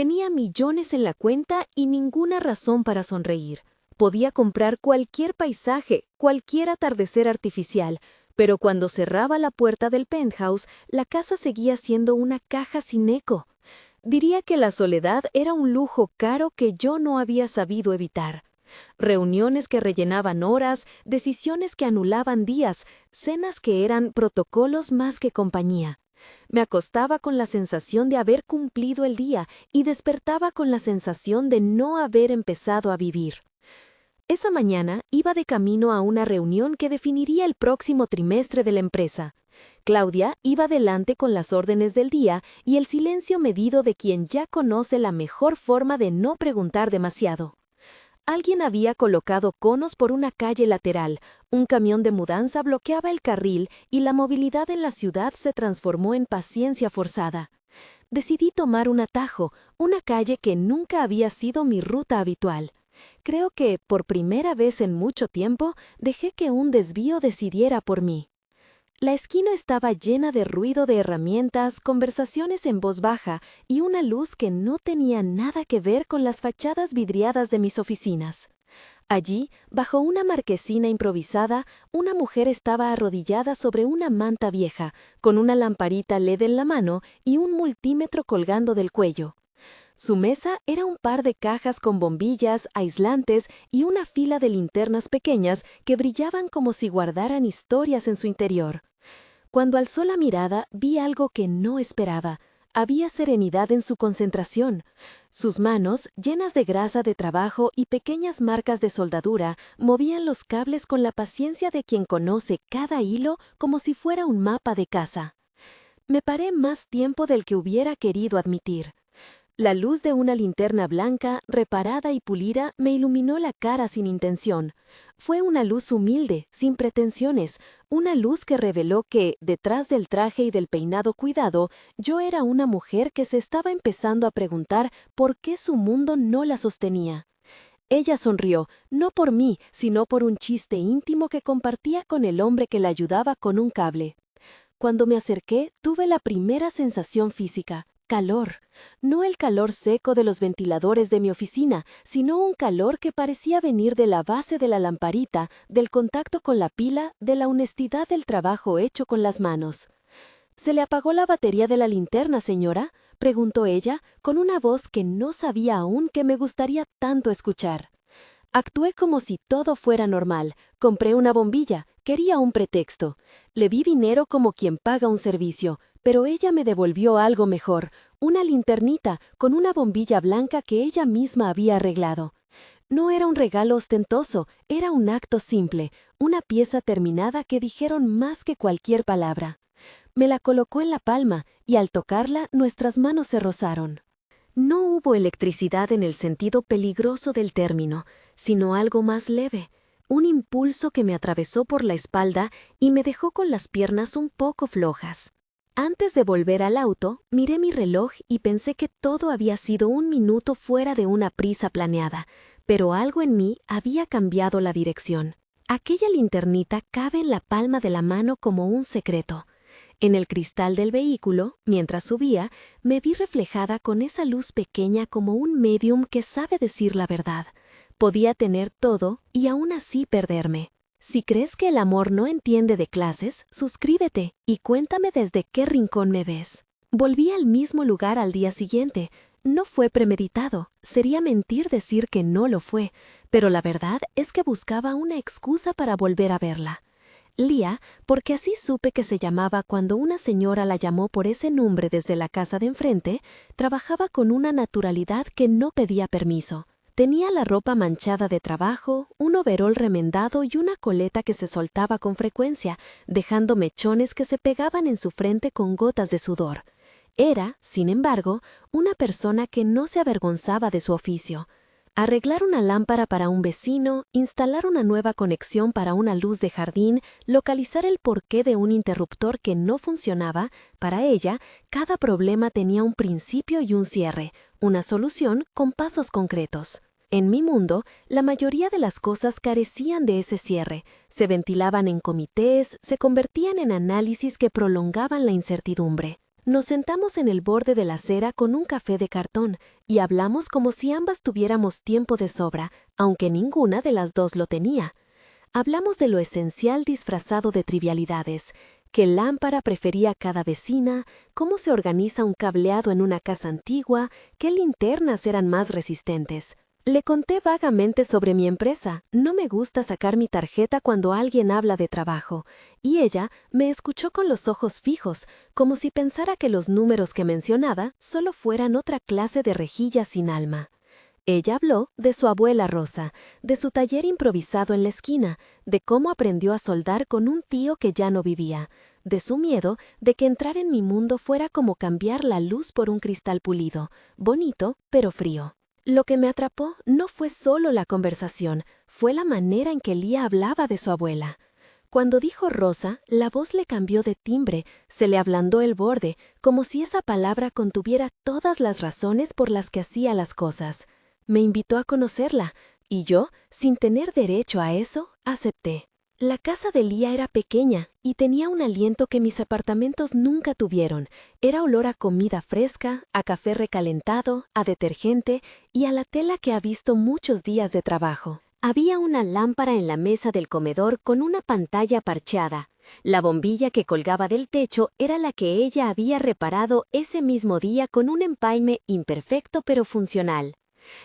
Tenía millones en la cuenta y ninguna razón para sonreír. Podía comprar cualquier paisaje, cualquier atardecer artificial, pero cuando cerraba la puerta del penthouse, la casa seguía siendo una caja sin eco. Diría que la soledad era un lujo caro que yo no había sabido evitar. Reuniones que rellenaban horas, decisiones que anulaban días, cenas que eran protocolos más que compañía. Me acostaba con la sensación de haber cumplido el día y despertaba con la sensación de no haber empezado a vivir. Esa mañana iba de camino a una reunión que definiría el próximo trimestre de la empresa. Claudia iba delante con las órdenes del día y el silencio medido de quien ya conoce la mejor forma de no preguntar demasiado. Alguien había colocado conos por una calle lateral, un camión de mudanza bloqueaba el carril y la movilidad en la ciudad se transformó en paciencia forzada. Decidí tomar un atajo, una calle que nunca había sido mi ruta habitual. Creo que, por primera vez en mucho tiempo, dejé que un desvío decidiera por mí. La esquina estaba llena de ruido de herramientas, conversaciones en voz baja y una luz que no tenía nada que ver con las fachadas vidriadas de mis oficinas. Allí, bajo una marquesina improvisada, una mujer estaba arrodillada sobre una manta vieja, con una lamparita LED en la mano y un multímetro colgando del cuello. Su mesa era un par de cajas con bombillas, aislantes y una fila de linternas pequeñas que brillaban como si guardaran historias en su interior. Cuando alzó la mirada, vi algo que no esperaba. Había serenidad en su concentración. Sus manos, llenas de grasa de trabajo y pequeñas marcas de soldadura, movían los cables con la paciencia de quien conoce cada hilo como si fuera un mapa de casa. Me paré más tiempo del que hubiera querido admitir. La luz de una linterna blanca, reparada y pulida, me iluminó la cara sin intención. Fue una luz humilde, sin pretensiones, una luz que reveló que, detrás del traje y del peinado cuidado, yo era una mujer que se estaba empezando a preguntar por qué su mundo no la sostenía. Ella sonrió, no por mí, sino por un chiste íntimo que compartía con el hombre que la ayudaba con un cable. Cuando me acerqué, tuve la primera sensación física. Calor. No el calor seco de los ventiladores de mi oficina, sino un calor que parecía venir de la base de la lamparita, del contacto con la pila, de la honestidad del trabajo hecho con las manos. ¿Se le apagó la batería de la linterna, señora?, preguntó ella, con una voz que no sabía aún que me gustaría tanto escuchar. Actué como si todo fuera normal. Compré una bombilla. Quería un pretexto. Le vi dinero como quien paga un servicio, pero ella me devolvió algo mejor, una linternita con una bombilla blanca que ella misma había arreglado. No era un regalo ostentoso, era un acto simple, una pieza terminada que dijeron más que cualquier palabra. Me la colocó en la palma y al tocarla nuestras manos se rozaron. No hubo electricidad en el sentido peligroso del término, sino algo más leve, un impulso que me atravesó por la espalda y me dejó con las piernas un poco flojas. Antes de volver al auto, miré mi reloj y pensé que todo había sido un minuto fuera de una prisa planeada, pero algo en mí había cambiado la dirección. Aquella linternita cabe en la palma de la mano como un secreto. En el cristal del vehículo, mientras subía, me vi reflejada con esa luz pequeña como un médium que sabe decir la verdad. Podía tener todo y aún así perderme. Si crees que el amor no entiende de clases, suscríbete y cuéntame desde qué rincón me ves. Volví al mismo lugar al día siguiente. No fue premeditado, sería mentir decir que no lo fue, pero la verdad es que buscaba una excusa para volver a verla. Lía, porque así supe que se llamaba cuando una señora la llamó por ese nombre desde la casa de enfrente, trabajaba con una naturalidad que no pedía permiso. Tenía la ropa manchada de trabajo, un overol remendado y una coleta que se soltaba con frecuencia, dejando mechones que se pegaban en su frente con gotas de sudor. Era, sin embargo, una persona que no se avergonzaba de su oficio. Arreglar una lámpara para un vecino, instalar una nueva conexión para una luz de jardín, localizar el porqué de un interruptor que no funcionaba, para ella, cada problema tenía un principio y un cierre, una solución con pasos concretos. En mi mundo, la mayoría de las cosas carecían de ese cierre, se ventilaban en comités, se convertían en análisis que prolongaban la incertidumbre. Nos sentamos en el borde de la acera con un café de cartón y hablamos como si ambas tuviéramos tiempo de sobra, aunque ninguna de las dos lo tenía. Hablamos de lo esencial disfrazado de trivialidades, qué lámpara prefería cada vecina, cómo se organiza un cableado en una casa antigua, qué linternas eran más resistentes. Le conté vagamente sobre mi empresa. No me gusta sacar mi tarjeta cuando alguien habla de trabajo, y ella me escuchó con los ojos fijos, como si pensara que los números que mencionaba solo fueran otra clase de rejillas sin alma. Ella habló de su abuela Rosa, de su taller improvisado en la esquina, de cómo aprendió a soldar con un tío que ya no vivía, de su miedo de que entrar en mi mundo fuera como cambiar la luz por un cristal pulido, bonito pero frío. Lo que me atrapó no fue solo la conversación, fue la manera en que Lía hablaba de su abuela. Cuando dijo Rosa, la voz le cambió de timbre, se le ablandó el borde, como si esa palabra contuviera todas las razones por las que hacía las cosas. Me invitó a conocerla, y yo, sin tener derecho a eso, acepté. La casa de Lía era pequeña y tenía un aliento que mis apartamentos nunca tuvieron. Era olor a comida fresca, a café recalentado, a detergente y a la tela que ha visto muchos días de trabajo. Había una lámpara en la mesa del comedor con una pantalla parcheada. La bombilla que colgaba del techo era la que ella había reparado ese mismo día con un empaime imperfecto pero funcional.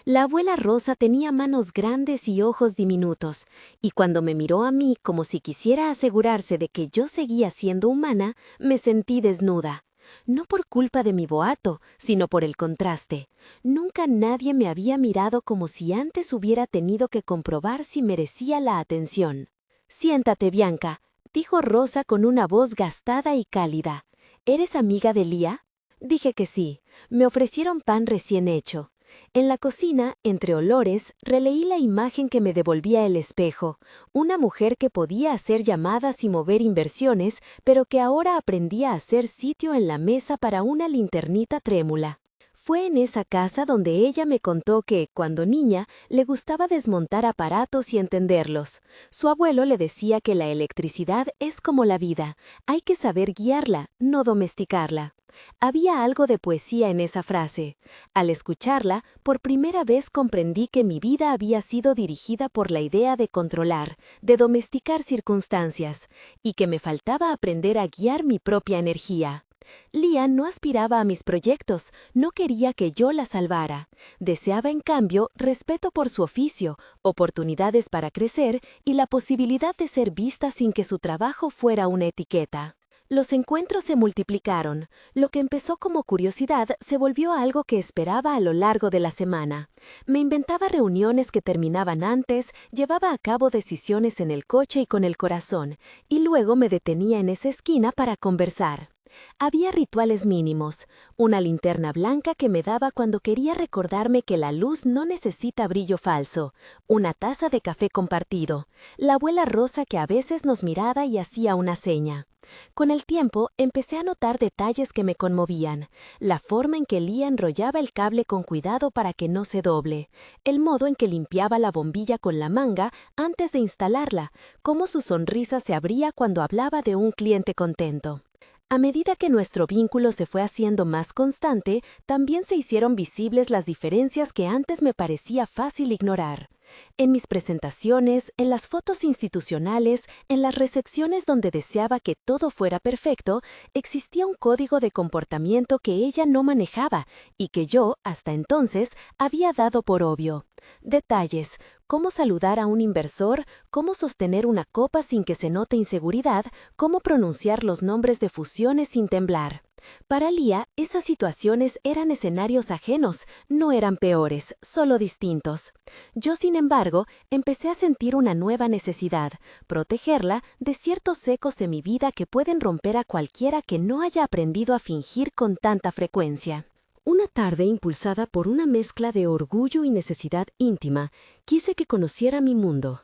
La abuela Rosa tenía manos grandes y ojos diminutos, y cuando me miró a mí como si quisiera asegurarse de que yo seguía siendo humana, me sentí desnuda. No por culpa de mi boato, sino por el contraste. Nunca nadie me había mirado como si antes hubiera tenido que comprobar si merecía la atención. «Siéntate, Bianca», dijo Rosa con una voz gastada y cálida. «¿Eres amiga de Lía?» Dije que sí. Me ofrecieron pan recién hecho. En la cocina, entre olores, releí la imagen que me devolvía el espejo, una mujer que podía hacer llamadas y mover inversiones, pero que ahora aprendía a hacer sitio en la mesa para una linternita trémula. Fue en esa casa donde ella me contó que, cuando niña, le gustaba desmontar aparatos y entenderlos. Su abuelo le decía que la electricidad es como la vida, hay que saber guiarla, no domesticarla. Había algo de poesía en esa frase. Al escucharla, por primera vez comprendí que mi vida había sido dirigida por la idea de controlar, de domesticar circunstancias, y que me faltaba aprender a guiar mi propia energía. Lía no aspiraba a mis proyectos, no quería que yo la salvara. Deseaba, en cambio, respeto por su oficio, oportunidades para crecer y la posibilidad de ser vista sin que su trabajo fuera una etiqueta. Los encuentros se multiplicaron. Lo que empezó como curiosidad se volvió algo que esperaba a lo largo de la semana. Me inventaba reuniones que terminaban antes, llevaba a cabo decisiones en el coche y con el corazón, y luego me detenía en esa esquina para conversar. Había rituales mínimos, una linterna blanca que me daba cuando quería recordarme que la luz no necesita brillo falso, una taza de café compartido, la abuela Rosa que a veces nos miraba y hacía una seña. Con el tiempo empecé a notar detalles que me conmovían, la forma en que Lía enrollaba el cable con cuidado para que no se doble, el modo en que limpiaba la bombilla con la manga antes de instalarla, cómo su sonrisa se abría cuando hablaba de un cliente contento. A medida que nuestro vínculo se fue haciendo más constante, también se hicieron visibles las diferencias que antes me parecía fácil ignorar. En mis presentaciones, en las fotos institucionales, en las recepciones donde deseaba que todo fuera perfecto, existía un código de comportamiento que ella no manejaba y que yo, hasta entonces, había dado por obvio. Detalles, cómo saludar a un inversor, cómo sostener una copa sin que se note inseguridad, cómo pronunciar los nombres de fusiones sin temblar. Para Lía, esas situaciones eran escenarios ajenos, no eran peores, solo distintos. Yo, sin embargo, empecé a sentir una nueva necesidad, protegerla de ciertos ecos de mi vida que pueden romper a cualquiera que no haya aprendido a fingir con tanta frecuencia. Una tarde, impulsada por una mezcla de orgullo y necesidad íntima, quise que conociera mi mundo.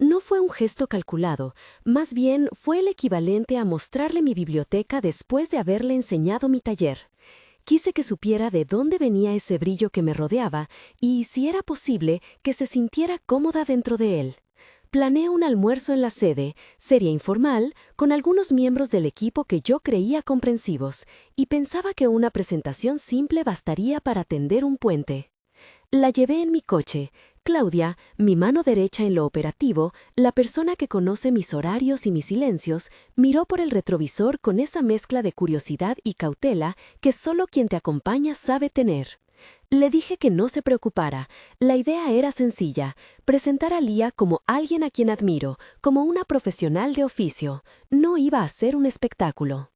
No fue un gesto calculado, más bien fue el equivalente a mostrarle mi biblioteca después de haberle enseñado mi taller. Quise que supiera de dónde venía ese brillo que me rodeaba y, si era posible, que se sintiera cómoda dentro de él. Planeé un almuerzo en la sede, seria informal, con algunos miembros del equipo que yo creía comprensivos, y pensaba que una presentación simple bastaría para tender un puente. La llevé en mi coche. Claudia, mi mano derecha en lo operativo, la persona que conoce mis horarios y mis silencios, miró por el retrovisor con esa mezcla de curiosidad y cautela que solo quien te acompaña sabe tener. Le dije que no se preocupara. La idea era sencilla, presentar a Lía como alguien a quien admiro, como una profesional de oficio. No iba a ser un espectáculo.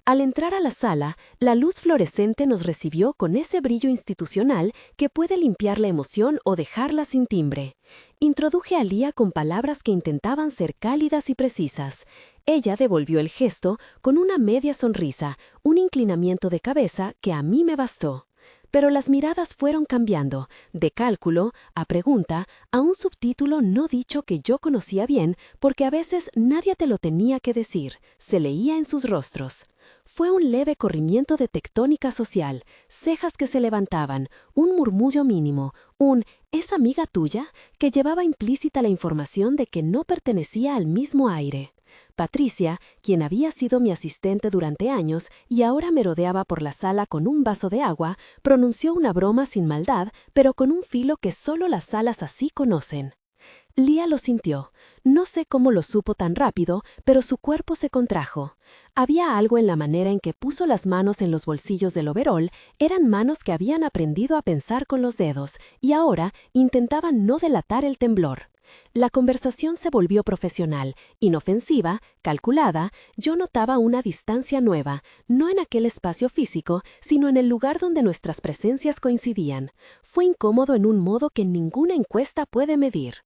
Al entrar a la sala, la luz fluorescente nos recibió con ese brillo institucional que puede limpiar la emoción o dejarla sin timbre. Introduje a Lía con palabras que intentaban ser cálidas y precisas. Ella devolvió el gesto con una media sonrisa, un inclinamiento de cabeza que a mí me bastó. Pero las miradas fueron cambiando, de cálculo, a pregunta, a un subtítulo no dicho que yo conocía bien, porque a veces nadie te lo tenía que decir, se leía en sus rostros. Fue un leve corrimiento de tectónica social, cejas que se levantaban, un murmullo mínimo, un «¿es amiga tuya?», que llevaba implícita la información de que no pertenecía al mismo aire. Patricia, quien había sido mi asistente durante años y ahora me rodeaba por la sala con un vaso de agua, pronunció una broma sin maldad, pero con un filo que solo las salas así conocen. Lía lo sintió. No sé cómo lo supo tan rápido, pero su cuerpo se contrajo. Había algo en la manera en que puso las manos en los bolsillos del overol, eran manos que habían aprendido a pensar con los dedos y ahora intentaban no delatar el temblor. La conversación se volvió profesional, inofensiva, calculada. Yo notaba una distancia nueva, no en aquel espacio físico, sino en el lugar donde nuestras presencias coincidían. Fue incómodo en un modo que ninguna encuesta puede medir.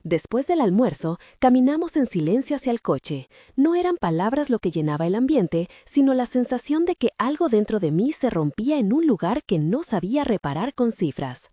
Después del almuerzo, caminamos en silencio hacia el coche. No eran palabras lo que llenaba el ambiente, sino la sensación de que algo dentro de mí se rompía en un lugar que no sabía reparar con cifras.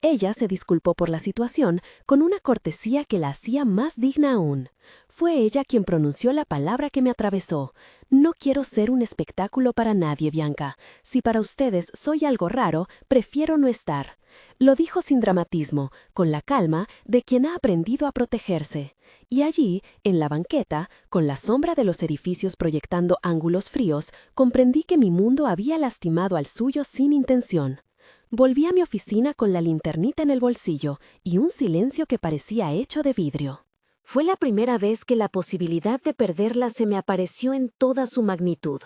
Ella se disculpó por la situación con una cortesía que la hacía más digna aún. Fue ella quien pronunció la palabra que me atravesó. No quiero ser un espectáculo para nadie, Bianca. Si para ustedes soy algo raro, prefiero no estar. Lo dijo sin dramatismo, con la calma de quien ha aprendido a protegerse. Y allí, en la banqueta, con la sombra de los edificios proyectando ángulos fríos, comprendí que mi mundo había lastimado al suyo sin intención. Volví a mi oficina con la linternita en el bolsillo y un silencio que parecía hecho de vidrio. Fue la primera vez que la posibilidad de perderla se me apareció en toda su magnitud.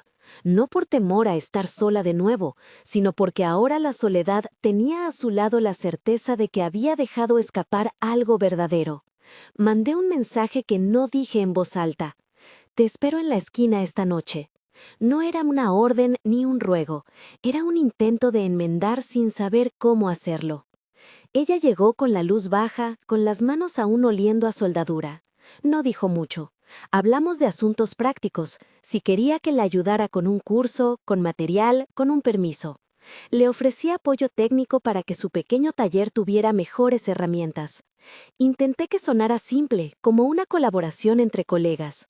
No por temor a estar sola de nuevo, sino porque ahora la soledad tenía a su lado la certeza de que había dejado escapar algo verdadero. Mandé un mensaje que no dije en voz alta. «Te espero en la esquina esta noche». No era una orden ni un ruego, era un intento de enmendar sin saber cómo hacerlo. Ella llegó con la luz baja, con las manos aún oliendo a soldadura. No dijo mucho. Hablamos de asuntos prácticos, si quería que la ayudara con un curso, con material, con un permiso. Le ofrecí apoyo técnico para que su pequeño taller tuviera mejores herramientas. Intenté que sonara simple, como una colaboración entre colegas.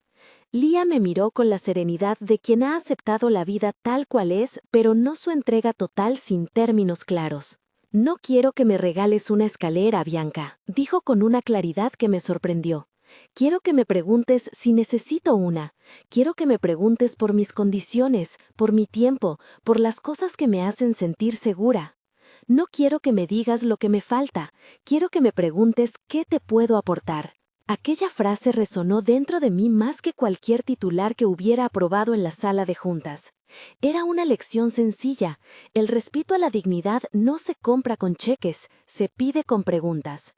Lía me miró con la serenidad de quien ha aceptado la vida tal cual es, pero no su entrega total sin términos claros. «No quiero que me regales una escalera, Bianca», dijo con una claridad que me sorprendió. «Quiero que me preguntes si necesito una. Quiero que me preguntes por mis condiciones, por mi tiempo, por las cosas que me hacen sentir segura. No quiero que me digas lo que me falta. Quiero que me preguntes qué te puedo aportar». Aquella frase resonó dentro de mí más que cualquier titular que hubiera aprobado en la sala de juntas. Era una lección sencilla. El respeto a la dignidad no se compra con cheques, se pide con preguntas.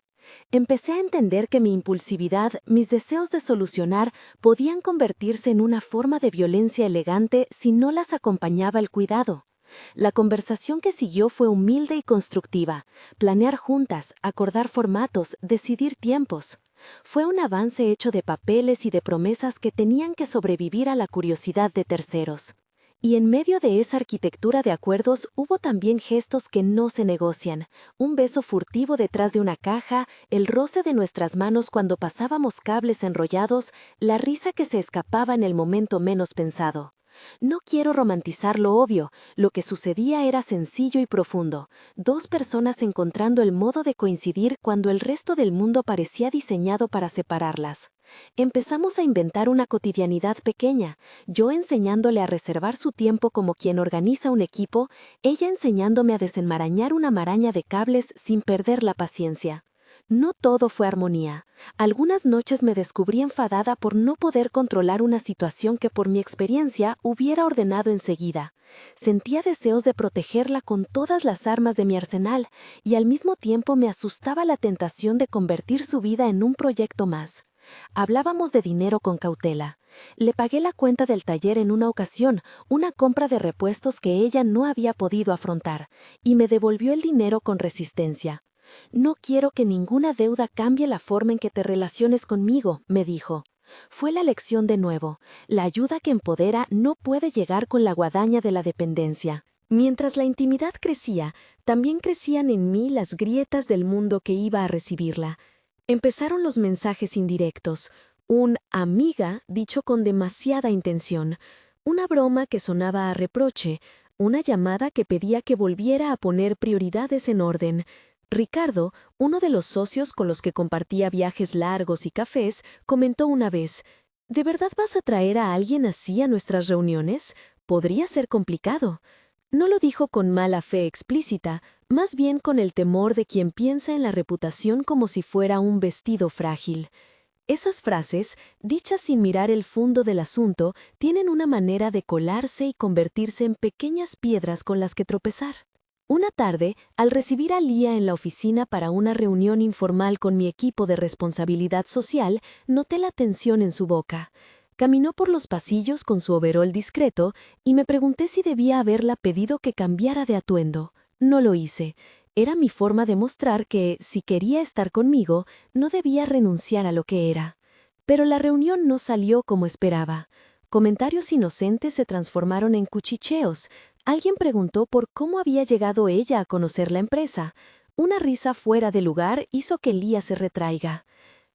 Empecé a entender que mi impulsividad, mis deseos de solucionar, podían convertirse en una forma de violencia elegante si no las acompañaba el cuidado. La conversación que siguió fue humilde y constructiva. Planear juntas, acordar formatos, decidir tiempos. Fue un avance hecho de papeles y de promesas que tenían que sobrevivir a la curiosidad de terceros. Y en medio de esa arquitectura de acuerdos hubo también gestos que no se negocian, un beso furtivo detrás de una caja, el roce de nuestras manos cuando pasábamos cables enrollados, la risa que se escapaba en el momento menos pensado. No quiero romantizar lo obvio, lo que sucedía era sencillo y profundo. Dos personas encontrando el modo de coincidir cuando el resto del mundo parecía diseñado para separarlas. Empezamos a inventar una cotidianidad pequeña, yo enseñándole a reservar su tiempo como quien organiza un equipo, ella enseñándome a desenmarañar una maraña de cables sin perder la paciencia. No todo fue armonía. Algunas noches me descubrí enfadada por no poder controlar una situación que por mi experiencia hubiera ordenado enseguida. Sentía deseos de protegerla con todas las armas de mi arsenal y al mismo tiempo me asustaba la tentación de convertir su vida en un proyecto más. Hablábamos de dinero con cautela. Le pagué la cuenta del taller en una ocasión, una compra de repuestos que ella no había podido afrontar, y me devolvió el dinero con resistencia. No quiero que ninguna deuda cambie la forma en que te relaciones conmigo, me dijo. Fue la lección de nuevo. La ayuda que empodera no puede llegar con la guadaña de la dependencia. Mientras la intimidad crecía, también crecían en mí las grietas del mundo que iba a recibirla. Empezaron los mensajes indirectos, un amiga dicho con demasiada intención, una broma que sonaba a reproche, una llamada que pedía que volviera a poner prioridades en orden. Ricardo, uno de los socios con los que compartía viajes largos y cafés, comentó una vez, ¿de verdad vas a traer a alguien así a nuestras reuniones? Podría ser complicado. No lo dijo con mala fe explícita, más bien con el temor de quien piensa en la reputación como si fuera un vestido frágil. Esas frases, dichas sin mirar el fondo del asunto, tienen una manera de colarse y convertirse en pequeñas piedras con las que tropezar. Una tarde, al recibir a Lía en la oficina para una reunión informal con mi equipo de responsabilidad social, noté la tensión en su boca. Caminó por los pasillos con su overol discreto y me pregunté si debía haberla pedido que cambiara de atuendo. No lo hice. Era mi forma de mostrar que, si quería estar conmigo, no debía renunciar a lo que era. Pero la reunión no salió como esperaba. Comentarios inocentes se transformaron en cuchicheos. Alguien preguntó por cómo había llegado ella a conocer la empresa. Una risa fuera de lugar hizo que Lía se retraiga.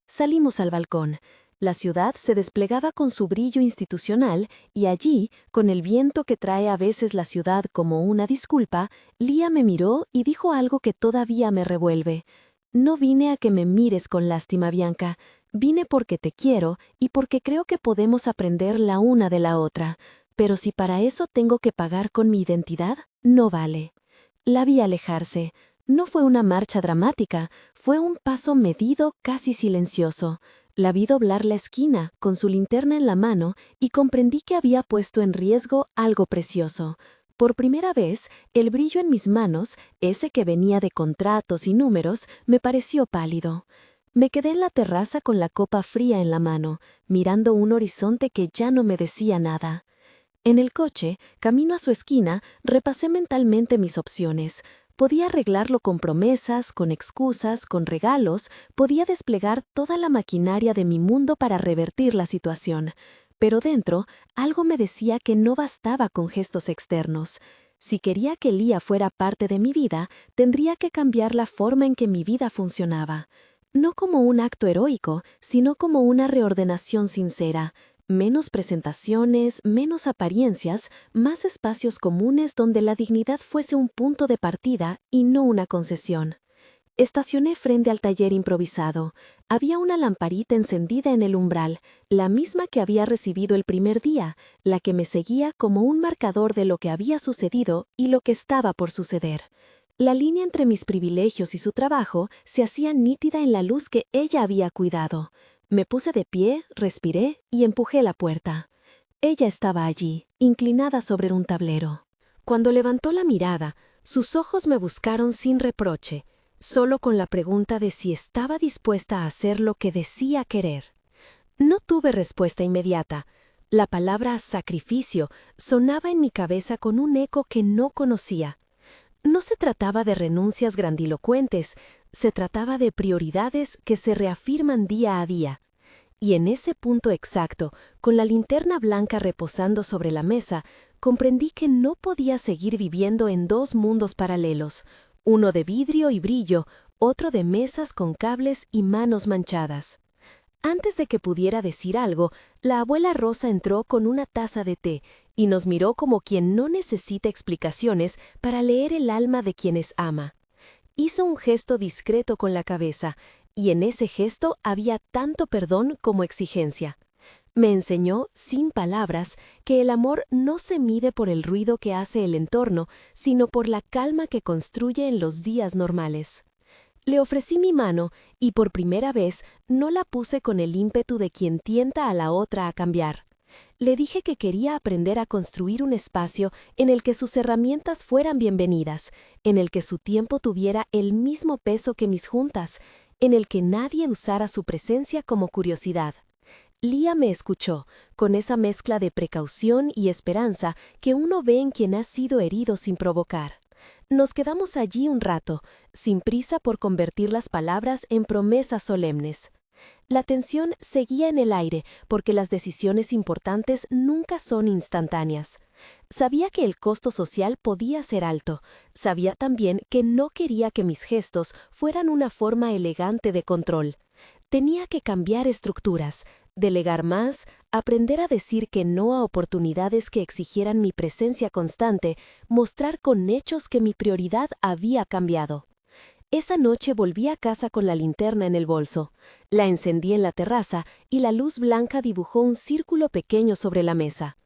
Salimos al balcón. La ciudad se desplegaba con su brillo institucional y allí, con el viento que trae a veces la ciudad como una disculpa, Lía me miró y dijo algo que todavía me revuelve. No vine a que me mires con lástima, Bianca. Vine porque te quiero y porque creo que podemos aprender la una de la otra. Pero si para eso tengo que pagar con mi identidad, no vale. La vi alejarse. No fue una marcha dramática, fue un paso medido, casi silencioso. La vi doblar la esquina, con su linterna en la mano, y comprendí que había puesto en riesgo algo precioso. Por primera vez, el brillo en mis manos, ese que venía de contratos y números, me pareció pálido. Me quedé en la terraza con la copa fría en la mano, mirando un horizonte que ya no me decía nada. En el coche, camino a su esquina, repasé mentalmente mis opciones. Podía arreglarlo con promesas, con excusas, con regalos, podía desplegar toda la maquinaria de mi mundo para revertir la situación. Pero dentro, algo me decía que no bastaba con gestos externos. Si quería que Lía fuera parte de mi vida, tendría que cambiar la forma en que mi vida funcionaba. No como un acto heroico, sino como una reordenación sincera. Menos presentaciones, menos apariencias, más espacios comunes donde la dignidad fuese un punto de partida y no una concesión. Estacioné frente al taller improvisado. Había una lamparita encendida en el umbral, la misma que había recibido el primer día, la que me seguía como un marcador de lo que había sucedido y lo que estaba por suceder. La línea entre mis privilegios y su trabajo se hacía nítida en la luz que ella había cuidado. Me puse de pie, respiré y empujé la puerta. Ella estaba allí, inclinada sobre un tablero. Cuando levantó la mirada, sus ojos me buscaron sin reproche, solo con la pregunta de si estaba dispuesta a hacer lo que decía querer. No tuve respuesta inmediata. La palabra sacrificio sonaba en mi cabeza con un eco que no conocía. No se trataba de renuncias grandilocuentes, se trataba de prioridades que se reafirman día a día. Y en ese punto exacto, con la linterna blanca reposando sobre la mesa, comprendí que no podía seguir viviendo en dos mundos paralelos, uno de vidrio y brillo, otro de mesas con cables y manos manchadas. Antes de que pudiera decir algo, la abuela Rosa entró con una taza de té y nos miró como quien no necesita explicaciones para leer el alma de quienes ama. Hizo un gesto discreto con la cabeza, y en ese gesto había tanto perdón como exigencia. Me enseñó, sin palabras, que el amor no se mide por el ruido que hace el entorno, sino por la calma que construye en los días normales. Le ofrecí mi mano y por primera vez no la puse con el ímpetu de quien tienta a la otra a cambiar. Le dije que quería aprender a construir un espacio en el que sus herramientas fueran bienvenidas, en el que su tiempo tuviera el mismo peso que mis juntas, en el que nadie usara su presencia como curiosidad. Lía me escuchó, con esa mezcla de precaución y esperanza que uno ve en quien ha sido herido sin provocar. Nos quedamos allí un rato, sin prisa por convertir las palabras en promesas solemnes. La tensión seguía en el aire porque las decisiones importantes nunca son instantáneas. Sabía que el costo social podía ser alto. Sabía también que no quería que mis gestos fueran una forma elegante de control. Tenía que cambiar estructuras, delegar más, aprender a decir que no a oportunidades que exigieran mi presencia constante, mostrar con hechos que mi prioridad había cambiado. Esa noche volví a casa con la linterna en el bolso. La encendí en la terraza y la luz blanca dibujó un círculo pequeño sobre la mesa.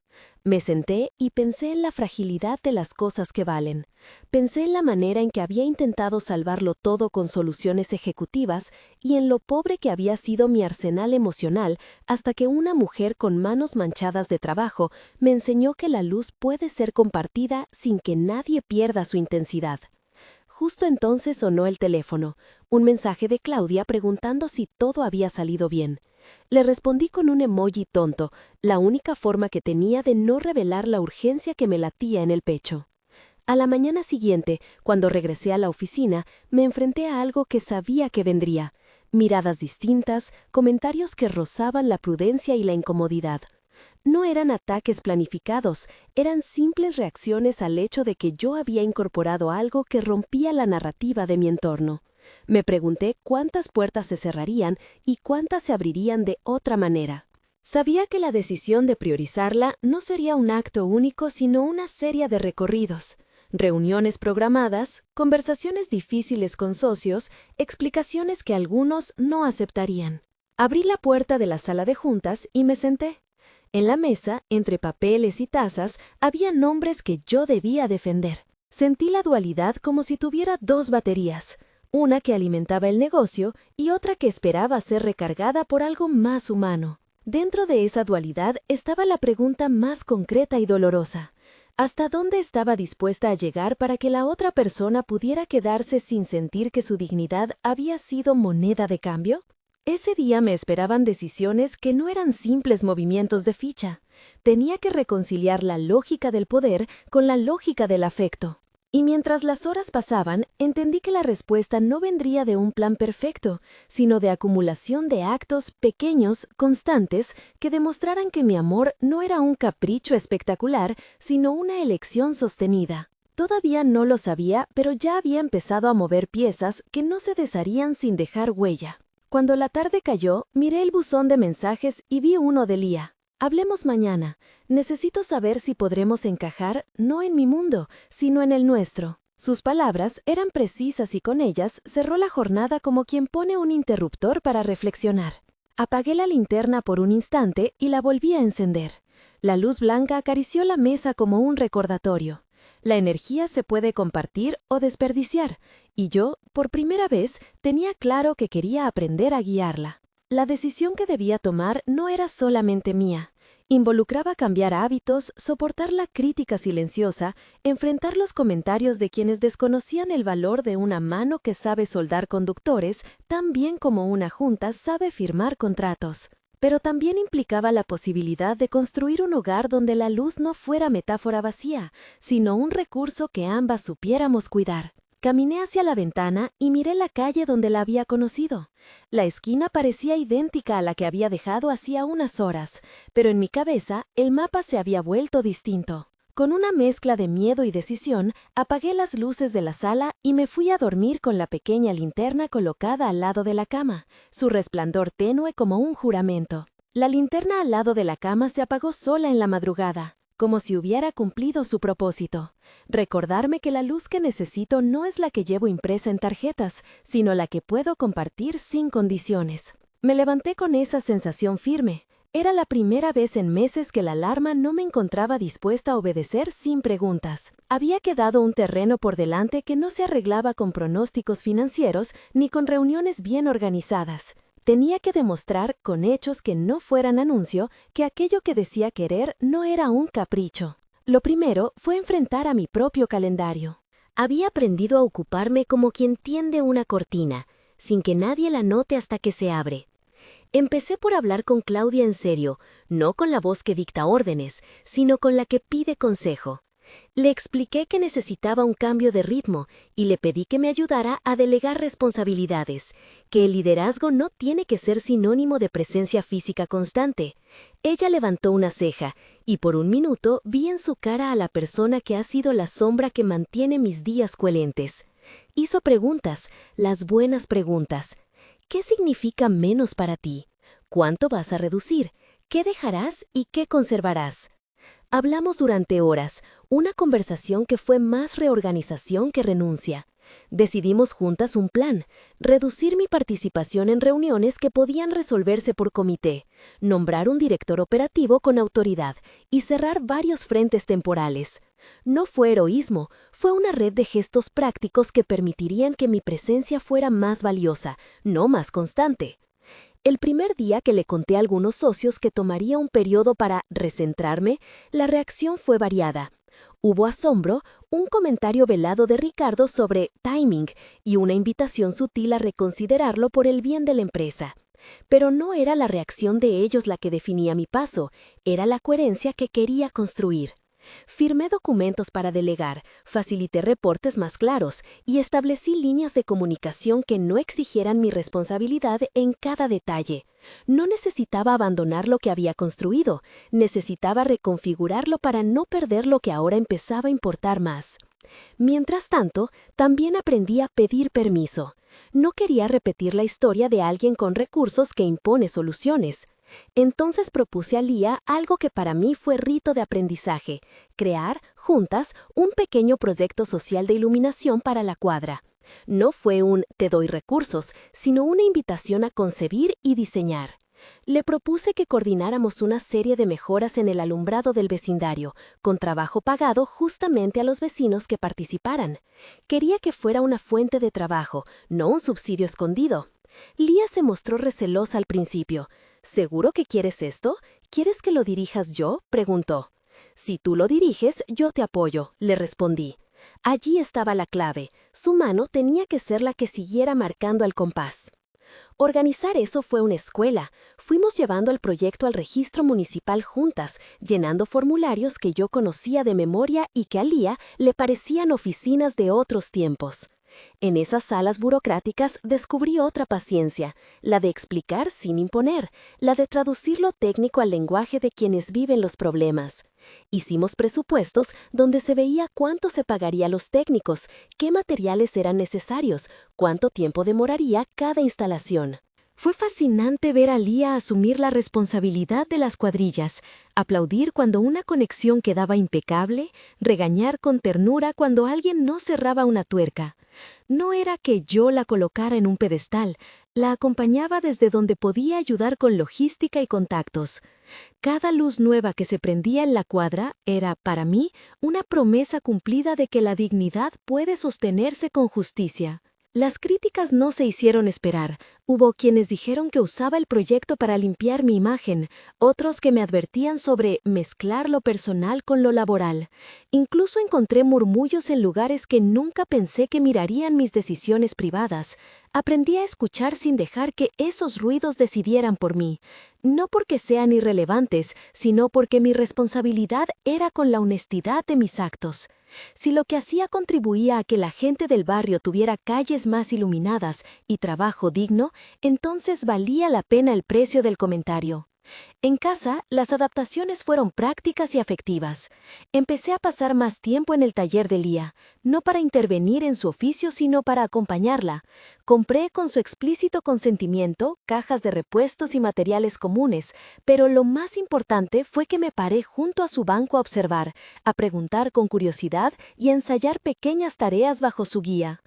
Me senté y pensé en la fragilidad de las cosas que valen. Pensé en la manera en que había intentado salvarlo todo con soluciones ejecutivas y en lo pobre que había sido mi arsenal emocional hasta que una mujer con manos manchadas de trabajo me enseñó que la luz puede ser compartida sin que nadie pierda su intensidad. Justo entonces sonó el teléfono, un mensaje de Claudia preguntando si todo había salido bien. Le respondí con un emoji tonto, la única forma que tenía de no revelar la urgencia que me latía en el pecho. A la mañana siguiente, cuando regresé a la oficina, me enfrenté a algo que sabía que vendría. Miradas distintas, comentarios que rozaban la prudencia y la incomodidad. No eran ataques planificados, eran simples reacciones al hecho de que yo había incorporado algo que rompía la narrativa de mi entorno. Me pregunté cuántas puertas se cerrarían y cuántas se abrirían de otra manera. Sabía que la decisión de priorizarla no sería un acto único, sino una serie de recorridos. Reuniones programadas, conversaciones difíciles con socios, explicaciones que algunos no aceptarían. Abrí la puerta de la sala de juntas y me senté. En la mesa, entre papeles y tazas, había nombres que yo debía defender. Sentí la dualidad como si tuviera dos baterías, una que alimentaba el negocio y otra que esperaba ser recargada por algo más humano. Dentro de esa dualidad estaba la pregunta más concreta y dolorosa. ¿Hasta dónde estaba dispuesta a llegar para que la otra persona pudiera quedarse sin sentir que su dignidad había sido moneda de cambio? Ese día me esperaban decisiones que no eran simples movimientos de ficha. Tenía que reconciliar la lógica del poder con la lógica del afecto. Y mientras las horas pasaban, entendí que la respuesta no vendría de un plan perfecto, sino de acumulación de actos pequeños, constantes, que demostraran que mi amor no era un capricho espectacular, sino una elección sostenida. Todavía no lo sabía, pero ya había empezado a mover piezas que no se desharían sin dejar huella. Cuando la tarde cayó, miré el buzón de mensajes y vi uno de Lía. Hablemos mañana. Necesito saber si podremos encajar, no en mi mundo, sino en el nuestro. Sus palabras eran precisas y con ellas cerró la jornada como quien pone un interruptor para reflexionar. Apagué la linterna por un instante y la volví a encender. La luz blanca acarició la mesa como un recordatorio. La energía se puede compartir o desperdiciar, y yo, por primera vez, tenía claro que quería aprender a guiarla. La decisión que debía tomar no era solamente mía. Involucraba cambiar hábitos, soportar la crítica silenciosa, enfrentar los comentarios de quienes desconocían el valor de una mano que sabe soldar conductores tan bien como una junta sabe firmar contratos. Pero también implicaba la posibilidad de construir un hogar donde la luz no fuera metáfora vacía, sino un recurso que ambas supiéramos cuidar. Caminé hacia la ventana y miré la calle donde la había conocido. La esquina parecía idéntica a la que había dejado hacía unas horas, pero en mi cabeza el mapa se había vuelto distinto. Con una mezcla de miedo y decisión, apagué las luces de la sala y me fui a dormir con la pequeña linterna colocada al lado de la cama, su resplandor tenue como un juramento. La linterna al lado de la cama se apagó sola en la madrugada. como si hubiera cumplido su propósito. Recordarme que la luz que necesito no es la que llevo impresa en tarjetas, sino la que puedo compartir sin condiciones. Me levanté con esa sensación firme. Era la primera vez en meses que la alarma no me encontraba dispuesta a obedecer sin preguntas. Había quedado un terreno por delante que no se arreglaba con pronósticos financieros ni con reuniones bien organizadas. Tenía que demostrar, con hechos que no fueran anuncio, que aquello que decía querer no era un capricho. Lo primero fue enfrentar a mi propio calendario. Había aprendido a ocuparme como quien tiende una cortina, sin que nadie la note hasta que se abre. Empecé por hablar con Claudia en serio, no con la voz que dicta órdenes, sino con la que pide consejo. Le expliqué que necesitaba un cambio de ritmo y le pedí que me ayudara a delegar responsabilidades, que el liderazgo no tiene que ser sinónimo de presencia física constante. Ella levantó una ceja y por un minuto vi en su cara a la persona que ha sido la sombra que mantiene mis días coherentes. Hizo preguntas, las buenas preguntas. ¿Qué significa menos para ti? ¿Cuánto vas a reducir? ¿Qué dejarás y qué conservarás? Hablamos durante horas, una conversación que fue más reorganización que renuncia. Decidimos juntas un plan, reducir mi participación en reuniones que podían resolverse por comité, nombrar un director operativo con autoridad y cerrar varios frentes temporales. No fue heroísmo, fue una red de gestos prácticos que permitirían que mi presencia fuera más valiosa, no más constante. El primer día que le conté a algunos socios que tomaría un periodo para recentrarme, la reacción fue variada. Hubo asombro, un comentario velado de Ricardo sobre timing y una invitación sutil a reconsiderarlo por el bien de la empresa. Pero no era la reacción de ellos la que definía mi paso, era la coherencia que quería construir. Firmé documentos para delegar, facilité reportes más claros y establecí líneas de comunicación que no exigieran mi responsabilidad en cada detalle. No necesitaba abandonar lo que había construido, necesitaba reconfigurarlo para no perder lo que ahora empezaba a importar más. Mientras tanto, también aprendí a pedir permiso. No quería repetir la historia de alguien con recursos que impone soluciones. Entonces propuse a Lía algo que para mí fue rito de aprendizaje, crear, juntas, un pequeño proyecto social de iluminación para la cuadra. No fue un «te doy recursos», sino una invitación a concebir y diseñar. Le propuse que coordináramos una serie de mejoras en el alumbrado del vecindario, con trabajo pagado justamente a los vecinos que participaran. Quería que fuera una fuente de trabajo, no un subsidio escondido. Lía se mostró recelosa al principio. ¿Seguro que quieres esto? ¿Quieres que lo dirijas yo?, preguntó. Si tú lo diriges, yo te apoyo, le respondí. Allí estaba la clave. Su mano tenía que ser la que siguiera marcando el compás. Organizar eso fue una escuela. Fuimos llevando el proyecto al registro municipal juntas, llenando formularios que yo conocía de memoria y que a Lía le parecían oficinas de otros tiempos. En esas salas burocráticas descubrí otra paciencia, la de explicar sin imponer, la de traducir lo técnico al lenguaje de quienes viven los problemas. Hicimos presupuestos donde se veía cuánto se pagaría a los técnicos, qué materiales eran necesarios, cuánto tiempo demoraría cada instalación. Fue fascinante ver a Lía asumir la responsabilidad de las cuadrillas, aplaudir cuando una conexión quedaba impecable, regañar con ternura cuando alguien no cerraba una tuerca. No era que yo la colocara en un pedestal, la acompañaba desde donde podía ayudar con logística y contactos. Cada luz nueva que se prendía en la cuadra era, para mí, una promesa cumplida de que la dignidad puede sostenerse con justicia. Las críticas no se hicieron esperar. Hubo quienes dijeron que usaba el proyecto para limpiar mi imagen, otros que me advertían sobre mezclar lo personal con lo laboral. Incluso encontré murmullos en lugares que nunca pensé que mirarían mis decisiones privadas. Aprendí a escuchar sin dejar que esos ruidos decidieran por mí. No porque sean irrelevantes, sino porque mi responsabilidad era con la honestidad de mis actos. Si lo que hacía contribuía a que la gente del barrio tuviera calles más iluminadas y trabajo digno, entonces valía la pena el precio del comentario. En casa, las adaptaciones fueron prácticas y afectivas. Empecé a pasar más tiempo en el taller de Lía, no para intervenir en su oficio, sino para acompañarla. Compré con su explícito consentimiento cajas de repuestos y materiales comunes, pero lo más importante fue que me paré junto a su banco a observar, a preguntar con curiosidad y a ensayar pequeñas tareas bajo su guía.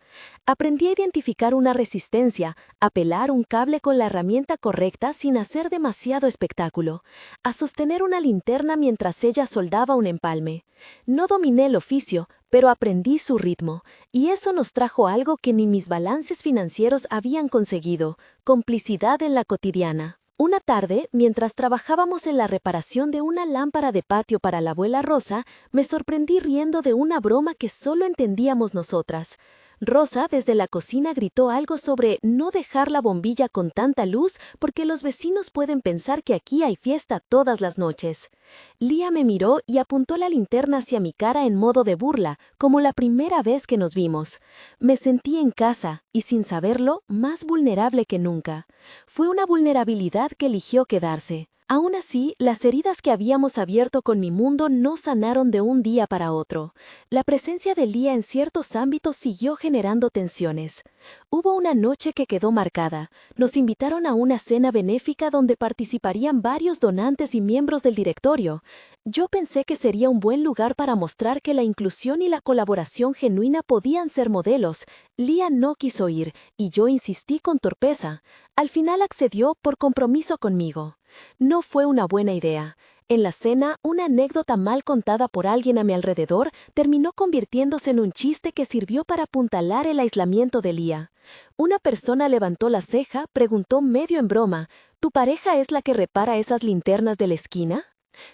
Aprendí a identificar una resistencia, a pelar un cable con la herramienta correcta sin hacer demasiado espectáculo, a sostener una linterna mientras ella soldaba un empalme. No dominé el oficio, pero aprendí su ritmo, y eso nos trajo algo que ni mis balances financieros habían conseguido: complicidad en la cotidiana. Una tarde, mientras trabajábamos en la reparación de una lámpara de patio para la abuela Rosa, me sorprendí riendo de una broma que solo entendíamos nosotras. Rosa desde la cocina gritó algo sobre no dejar la bombilla con tanta luz porque los vecinos pueden pensar que aquí hay fiesta todas las noches. Lía me miró y apuntó la linterna hacia mi cara en modo de burla, como la primera vez que nos vimos. Me sentí en casa y, sin saberlo, más vulnerable que nunca. Fue una vulnerabilidad que eligió quedarse. Aún así, las heridas que habíamos abierto con mi mundo no sanaron de un día para otro. La presencia de Lía en ciertos ámbitos siguió generando tensiones. Hubo una noche que quedó marcada. Nos invitaron a una cena benéfica donde participarían varios donantes y miembros del directorio. Yo pensé que sería un buen lugar para mostrar que la inclusión y la colaboración genuina podían ser modelos. Lía no quiso ir, y yo insistí con torpeza. Al final accedió por compromiso conmigo. No fue una buena idea. En la cena, una anécdota mal contada por alguien a mi alrededor terminó convirtiéndose en un chiste que sirvió para apuntalar el aislamiento de Lía. Una persona levantó la ceja, preguntó medio en broma: ¿Tu pareja es la que repara esas linternas de la esquina?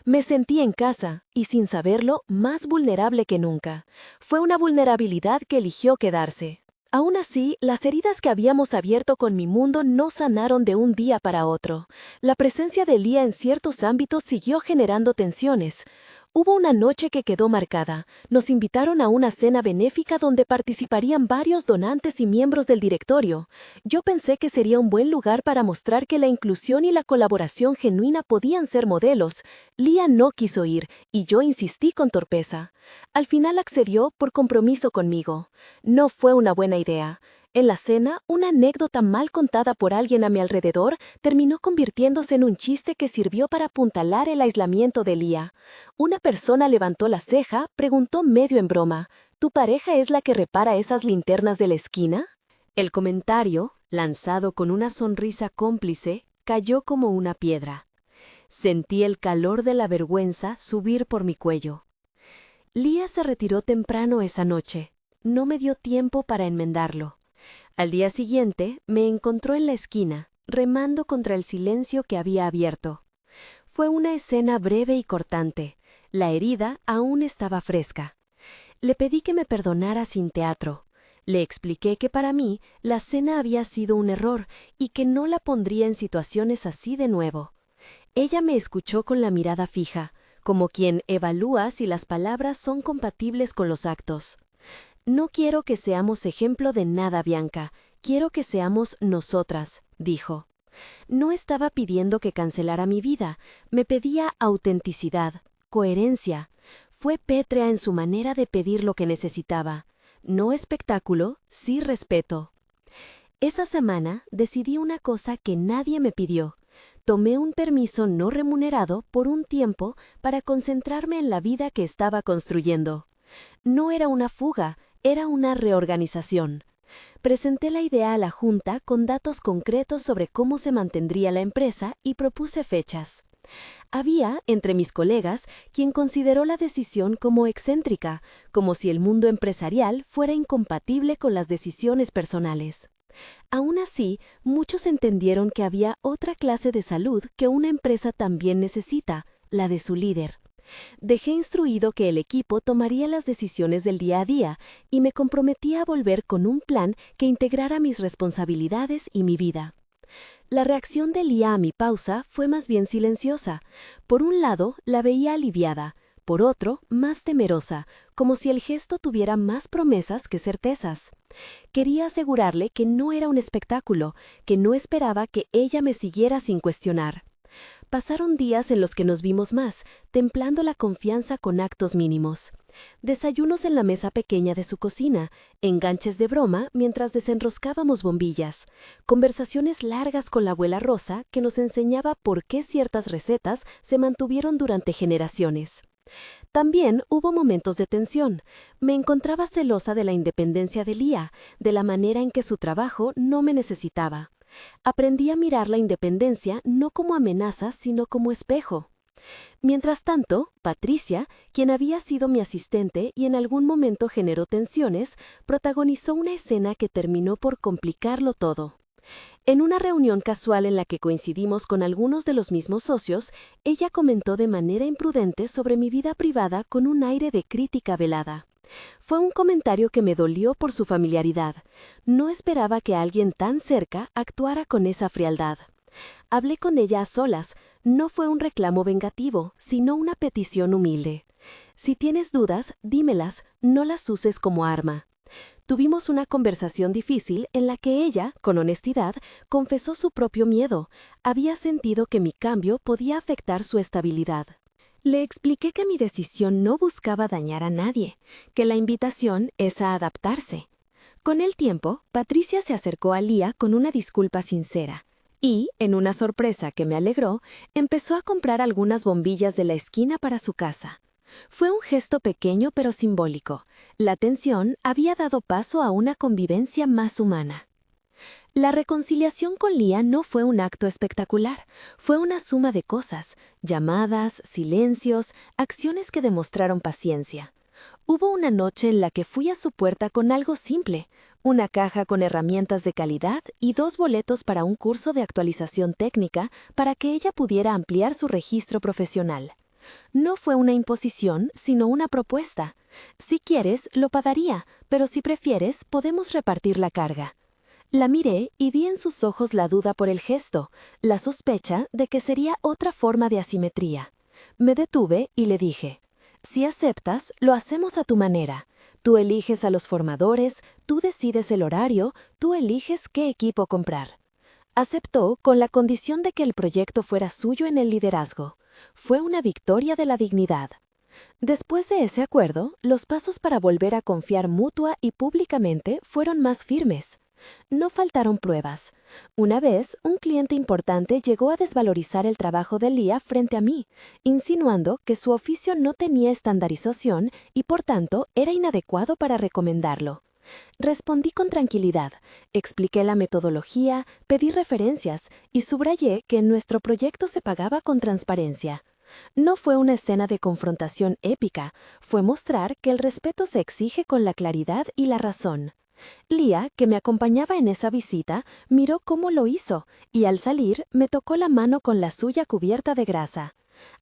Me sentí en casa, y sin saberlo, más vulnerable que nunca. Fue una vulnerabilidad que eligió quedarse. Aún así, las heridas que habíamos abierto con mi mundo no sanaron de un día para otro. La presencia de Lía en ciertos ámbitos siguió generando tensiones. Hubo una noche que quedó marcada. Nos invitaron a una cena benéfica donde participarían varios donantes y miembros del directorio. Yo pensé que sería un buen lugar para mostrar que la inclusión y la colaboración genuina podían ser modelos. Lía no quiso ir, y yo insistí con torpeza. Al final accedió por compromiso conmigo. No fue una buena idea. En la cena, una anécdota mal contada por alguien a mi alrededor terminó convirtiéndose en un chiste que sirvió para apuntalar el aislamiento de Lía. Una persona levantó la ceja, preguntó medio en broma: ¿Tu pareja es la que repara esas linternas de la esquina? El comentario, lanzado con una sonrisa cómplice, cayó como una piedra. Sentí el calor de la vergüenza subir por mi cuello. Lía se retiró temprano esa noche. No me dio tiempo para enmendarlo. Al día siguiente, me encontró en la esquina, remando contra el silencio que había abierto. Fue una escena breve y cortante. La herida aún estaba fresca. Le pedí que me perdonara sin teatro. Le expliqué que para mí la cena había sido un error y que no la pondría en situaciones así de nuevo. Ella me escuchó con la mirada fija, como quien evalúa si las palabras son compatibles con los actos. No quiero que seamos ejemplo de nada, Bianca. Quiero que seamos nosotras, dijo. No estaba pidiendo que cancelara mi vida. Me pedía autenticidad, coherencia. Fue pétrea en su manera de pedir lo que necesitaba. No espectáculo, sí respeto. Esa semana decidí una cosa que nadie me pidió. Tomé un permiso no remunerado por un tiempo para concentrarme en la vida que estaba construyendo. No era una fuga, era una reorganización. Presenté la idea a la Junta con datos concretos sobre cómo se mantendría la empresa y propuse fechas. Había, entre mis colegas, quien consideró la decisión como excéntrica, como si el mundo empresarial fuera incompatible con las decisiones personales. Aún así, muchos entendieron que había otra clase de salud que una empresa también necesita, la de su líder. Dejé instruido que el equipo tomaría las decisiones del día a día y me comprometí a volver con un plan que integrara mis responsabilidades y mi vida. La reacción de Lía a mi pausa fue más bien silenciosa. Por un lado, la veía aliviada, por otro, más temerosa, como si el gesto tuviera más promesas que certezas. Quería asegurarle que no era un espectáculo, que no esperaba que ella me siguiera sin cuestionar. Pasaron días en los que nos vimos más, templando la confianza con actos mínimos. Desayunos en la mesa pequeña de su cocina, enganches de broma mientras desenroscábamos bombillas, conversaciones largas con la abuela Rosa que nos enseñaba por qué ciertas recetas se mantuvieron durante generaciones. También hubo momentos de tensión. Me encontraba celosa de la independencia de Lía, de la manera en que su trabajo no me necesitaba. Aprendí a mirar la independencia no como amenaza, sino como espejo. Mientras tanto, Patricia, quien había sido mi asistente y en algún momento generó tensiones, protagonizó una escena que terminó por complicarlo todo. En una reunión casual en la que coincidimos con algunos de los mismos socios, ella comentó de manera imprudente sobre mi vida privada con un aire de crítica velada. Fue un comentario que me dolió por su familiaridad. No esperaba que alguien tan cerca actuara con esa frialdad. Hablé con ella a solas. No fue un reclamo vengativo, sino una petición humilde. Si tienes dudas, dímelas, no las uses como arma. Tuvimos una conversación difícil en la que ella, con honestidad, confesó su propio miedo. Había sentido que mi cambio podía afectar su estabilidad. Le expliqué que mi decisión no buscaba dañar a nadie, que la invitación es a adaptarse. Con el tiempo, Patricia se acercó a Lía con una disculpa sincera y, en una sorpresa que me alegró, empezó a comprar algunas bombillas de la esquina para su casa. Fue un gesto pequeño pero simbólico. La tensión había dado paso a una convivencia más humana. La reconciliación con Lía no fue un acto espectacular, fue una suma de cosas, llamadas, silencios, acciones que demostraron paciencia. Hubo una noche en la que fui a su puerta con algo simple, una caja con herramientas de calidad y 2 boletos para un curso de actualización técnica para que ella pudiera ampliar su registro profesional. No fue una imposición, sino una propuesta. Si quieres, lo pagaría, pero si prefieres, podemos repartir la carga. La miré y vi en sus ojos la duda por el gesto, la sospecha de que sería otra forma de asimetría. Me detuve y le dije, si aceptas, lo hacemos a tu manera. Tú eliges a los formadores, tú decides el horario, tú eliges qué equipo comprar. Aceptó con la condición de que el proyecto fuera suyo en el liderazgo. Fue una victoria de la dignidad. Después de ese acuerdo, los pasos para volver a confiar mutua y públicamente fueron más firmes. No faltaron pruebas. Una vez, un cliente importante llegó a desvalorizar el trabajo de Lía frente a mí, insinuando que su oficio no tenía estandarización y, por tanto, era inadecuado para recomendarlo. Respondí con tranquilidad, expliqué la metodología, pedí referencias y subrayé que en nuestro proyecto se pagaba con transparencia. No fue una escena de confrontación épica, fue mostrar que el respeto se exige con la claridad y la razón. Lía, que me acompañaba en esa visita, miró cómo lo hizo y al salir me tocó la mano con la suya cubierta de grasa.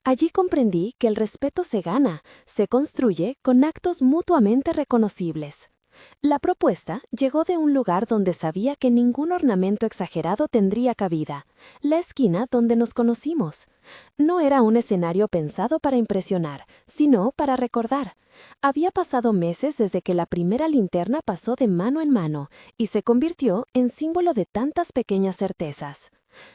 Allí comprendí que el respeto se gana, se construye con actos mutuamente reconocibles. La propuesta llegó de un lugar donde sabía que ningún ornamento exagerado tendría cabida, la esquina donde nos conocimos. No era un escenario pensado para impresionar, sino para recordar. Había pasado meses desde que la primera linterna pasó de mano en mano y se convirtió en símbolo de tantas pequeñas certezas.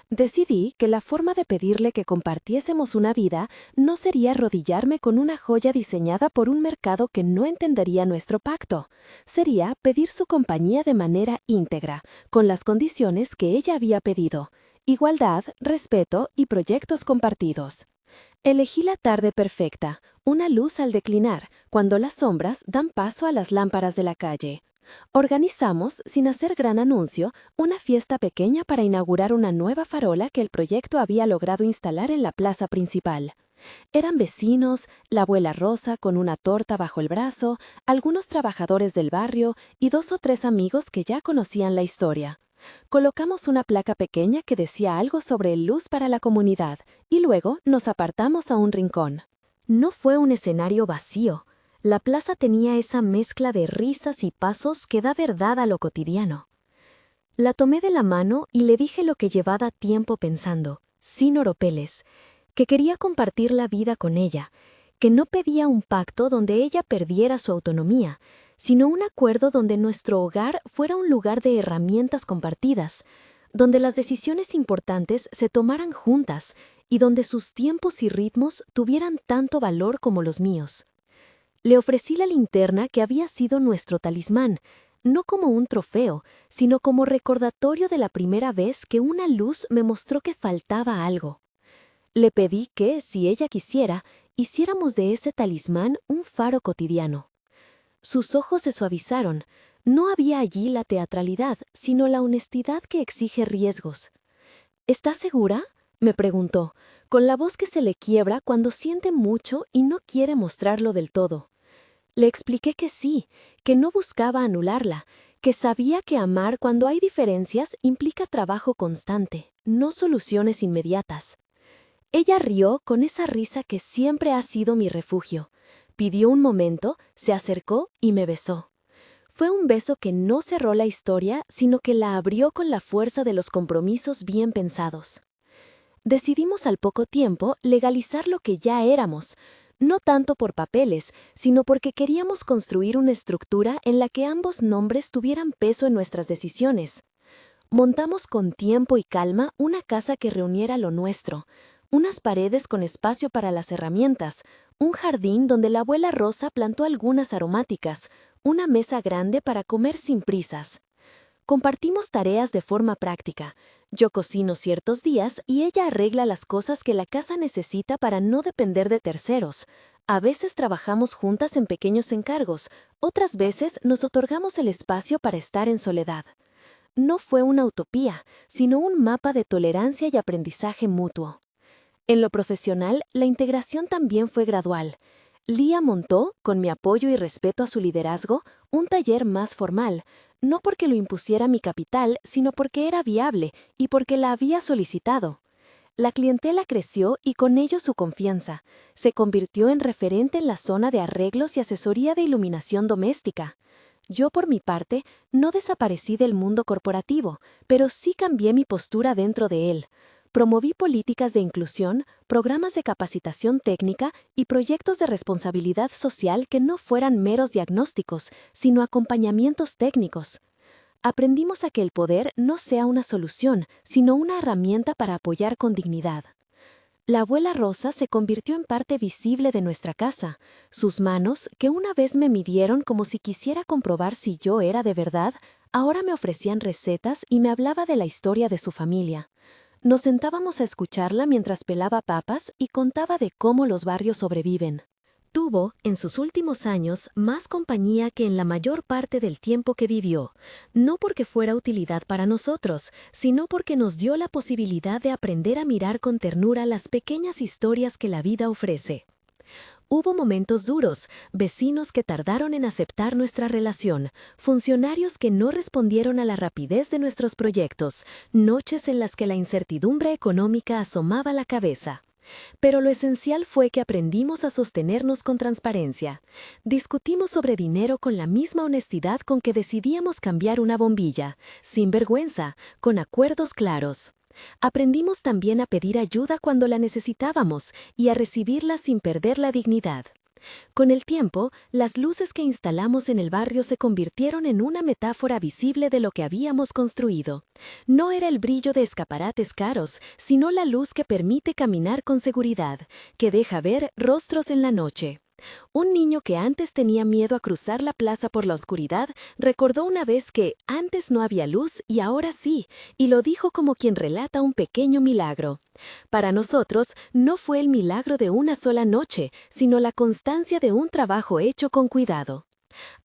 Decidí que la forma de pedirle que compartiésemos una vida no sería arrodillarme con una joya diseñada por un mercado que no entendería nuestro pacto. Sería pedir su compañía de manera íntegra, con las condiciones que ella había pedido: igualdad, respeto y proyectos compartidos. Elegí la tarde perfecta, una luz al declinar, cuando las sombras dan paso a las lámparas de la calle. Organizamos, sin hacer gran anuncio, una fiesta pequeña para inaugurar una nueva farola que el proyecto había logrado instalar en la plaza principal. Eran vecinos, la abuela Rosa con una torta bajo el brazo, algunos trabajadores del barrio y 2 o 3 amigos que ya conocían la historia. Colocamos una placa pequeña que decía algo sobre el luz para la comunidad y luego nos apartamos a un rincón. No fue un escenario vacío. La plaza tenía esa mezcla de risas y pasos que da verdad a lo cotidiano. La tomé de la mano y le dije lo que llevaba tiempo pensando, sin oropeles, que quería compartir la vida con ella, que no pedía un pacto donde ella perdiera su autonomía, sino un acuerdo donde nuestro hogar fuera un lugar de herramientas compartidas, donde las decisiones importantes se tomaran juntas y donde sus tiempos y ritmos tuvieran tanto valor como los míos. Le ofrecí la linterna que había sido nuestro talismán, no como un trofeo, sino como recordatorio de la primera vez que una luz me mostró que faltaba algo. Le pedí que, si ella quisiera, hiciéramos de ese talismán un faro cotidiano. Sus ojos se suavizaron. No había allí la teatralidad, sino la honestidad que exige riesgos. ¿Estás segura?, me preguntó, con la voz que se le quiebra cuando siente mucho y no quiere mostrarlo del todo. Le expliqué que sí, que no buscaba anularla, que sabía que amar cuando hay diferencias implica trabajo constante, no soluciones inmediatas. Ella rió con esa risa que siempre ha sido mi refugio. Pidió un momento, se acercó y me besó. Fue un beso que no cerró la historia, sino que la abrió con la fuerza de los compromisos bien pensados. Decidimos al poco tiempo legalizar lo que ya éramos, no tanto por papeles, sino porque queríamos construir una estructura en la que ambos nombres tuvieran peso en nuestras decisiones. Montamos con tiempo y calma una casa que reuniera lo nuestro, unas paredes con espacio para las herramientas, un jardín donde la abuela Rosa plantó algunas aromáticas, una mesa grande para comer sin prisas. Compartimos tareas de forma práctica. Yo cocino ciertos días y ella arregla las cosas que la casa necesita para no depender de terceros. A veces trabajamos juntas en pequeños encargos, otras veces nos otorgamos el espacio para estar en soledad. No fue una utopía, sino un mapa de tolerancia y aprendizaje mutuo. En lo profesional, la integración también fue gradual. Lía montó, con mi apoyo y respeto a su liderazgo, un taller más formal, no porque lo impusiera mi capital, sino porque era viable y porque la había solicitado. La clientela creció y con ello su confianza. Se convirtió en referente en la zona de arreglos y asesoría de iluminación doméstica. Yo, por mi parte, no desaparecí del mundo corporativo, pero sí cambié mi postura dentro de él. Promoví políticas de inclusión, programas de capacitación técnica y proyectos de responsabilidad social que no fueran meros diagnósticos, sino acompañamientos técnicos. Aprendimos a que el poder no sea una solución, sino una herramienta para apoyar con dignidad. La abuela Rosa se convirtió en parte visible de nuestra casa. Sus manos, que una vez me midieron como si quisiera comprobar si yo era de verdad, ahora me ofrecían recetas y me hablaba de la historia de su familia. Nos sentábamos a escucharla mientras pelaba papas y contaba de cómo los barrios sobreviven. Tuvo, en sus últimos años, más compañía que en la mayor parte del tiempo que vivió, no porque fuera utilidad para nosotros, sino porque nos dio la posibilidad de aprender a mirar con ternura las pequeñas historias que la vida ofrece. Hubo momentos duros, vecinos que tardaron en aceptar nuestra relación, funcionarios que no respondieron a la rapidez de nuestros proyectos, noches en las que la incertidumbre económica asomaba la cabeza. Pero lo esencial fue que aprendimos a sostenernos con transparencia. Discutimos sobre dinero con la misma honestidad con que decidíamos cambiar una bombilla, sin vergüenza, con acuerdos claros. Aprendimos también a pedir ayuda cuando la necesitábamos y a recibirla sin perder la dignidad. Con el tiempo, las luces que instalamos en el barrio se convirtieron en una metáfora visible de lo que habíamos construido. No era el brillo de escaparates caros, sino la luz que permite caminar con seguridad, que deja ver rostros en la noche. Un niño que antes tenía miedo a cruzar la plaza por la oscuridad recordó una vez que antes no había luz y ahora sí, y lo dijo como quien relata un pequeño milagro. Para nosotros, no fue el milagro de una sola noche, sino la constancia de un trabajo hecho con cuidado.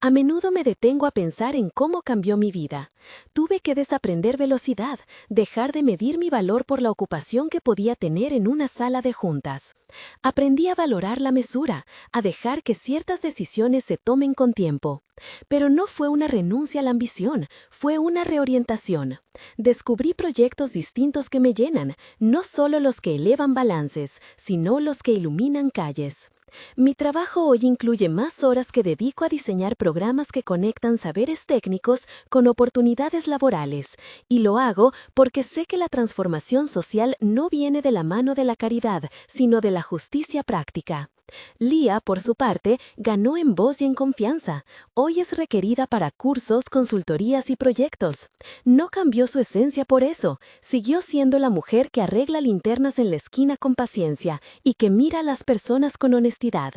A menudo me detengo a pensar en cómo cambió mi vida. Tuve que desaprender velocidad, dejar de medir mi valor por la ocupación que podía tener en una sala de juntas. Aprendí a valorar la mesura, a dejar que ciertas decisiones se tomen con tiempo. Pero no fue una renuncia a la ambición, fue una reorientación. Descubrí proyectos distintos que me llenan, no solo los que elevan balances, sino los que iluminan calles. Mi trabajo hoy incluye más horas que dedico a diseñar programas que conectan saberes técnicos con oportunidades laborales, y lo hago porque sé que la transformación social no viene de la mano de la caridad, sino de la justicia práctica. Lía, por su parte, ganó en voz y en confianza. Hoy es requerida para cursos, consultorías y proyectos. No cambió su esencia por eso. Siguió siendo la mujer que arregla linternas en la esquina con paciencia y que mira a las personas con honestidad.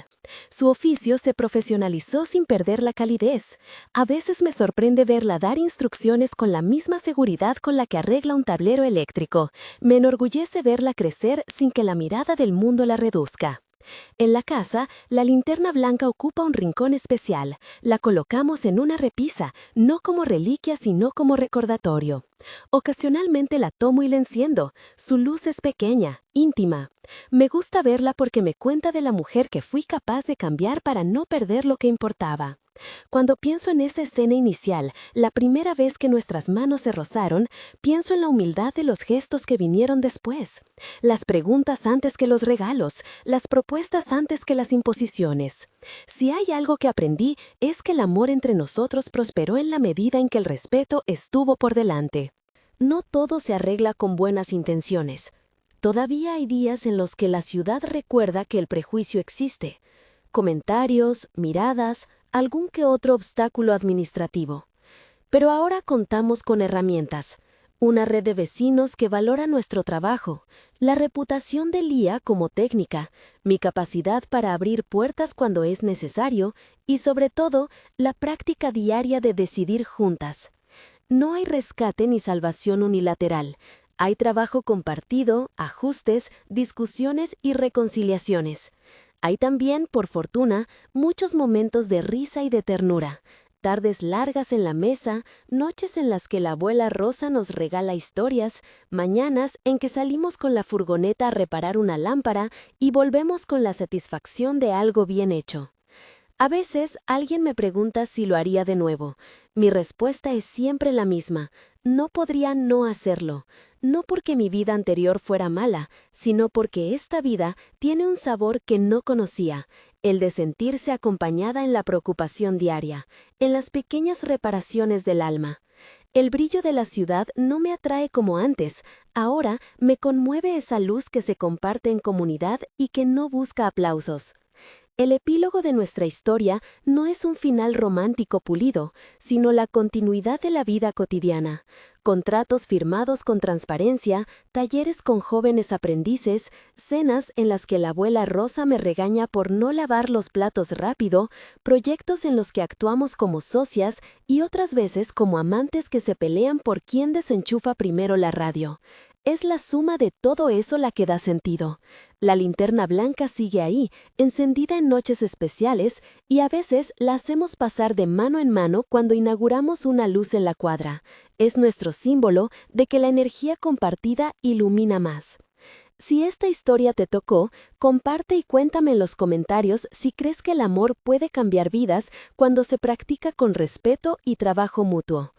Su oficio se profesionalizó sin perder la calidez. A veces me sorprende verla dar instrucciones con la misma seguridad con la que arregla un tablero eléctrico. Me enorgullece verla crecer sin que la mirada del mundo la reduzca. En la casa, la linterna blanca ocupa un rincón especial. La colocamos en una repisa, no como reliquia, sino como recordatorio. Ocasionalmente la tomo y la enciendo. Su luz es pequeña, íntima. Me gusta verla porque me cuenta de la mujer que fui capaz de cambiar para no perder lo que importaba. Cuando pienso en esa escena inicial, la primera vez que nuestras manos se rozaron, pienso en la humildad de los gestos que vinieron después. Las preguntas antes que los regalos, las propuestas antes que las imposiciones. Si hay algo que aprendí, es que el amor entre nosotros prosperó en la medida en que el respeto estuvo por delante. No todo se arregla con buenas intenciones. Todavía hay días en los que la ciudad recuerda que el prejuicio existe. Comentarios, miradas, algún que otro obstáculo administrativo. Pero ahora contamos con herramientas. Una red de vecinos que valora nuestro trabajo, la reputación de Lía como técnica, mi capacidad para abrir puertas cuando es necesario y, sobre todo, la práctica diaria de decidir juntas. No hay rescate ni salvación unilateral. Hay trabajo compartido, ajustes, discusiones y reconciliaciones. Hay también, por fortuna, muchos momentos de risa y de ternura. Tardes largas en la mesa, noches en las que la abuela Rosa nos regala historias, mañanas en que salimos con la furgoneta a reparar una lámpara y volvemos con la satisfacción de algo bien hecho. A veces alguien me pregunta si lo haría de nuevo. Mi respuesta es siempre la misma. No podría no hacerlo. No porque mi vida anterior fuera mala, sino porque esta vida tiene un sabor que no conocía, el de sentirse acompañada en la preocupación diaria, en las pequeñas reparaciones del alma. El brillo de la ciudad no me atrae como antes. Ahora me conmueve esa luz que se comparte en comunidad y que no busca aplausos. El epílogo de nuestra historia no es un final romántico pulido, sino la continuidad de la vida cotidiana. Contratos firmados con transparencia, talleres con jóvenes aprendices, cenas en las que la abuela Rosa me regaña por no lavar los platos rápido, proyectos en los que actuamos como socias y otras veces como amantes que se pelean por quién desenchufa primero la radio. Es la suma de todo eso la que da sentido. La linterna blanca sigue ahí, encendida en noches especiales, y a veces la hacemos pasar de mano en mano cuando inauguramos una luz en la cuadra. Es nuestro símbolo de que la energía compartida ilumina más. Si esta historia te tocó, comparte y cuéntame en los comentarios si crees que el amor puede cambiar vidas cuando se practica con respeto y trabajo mutuo.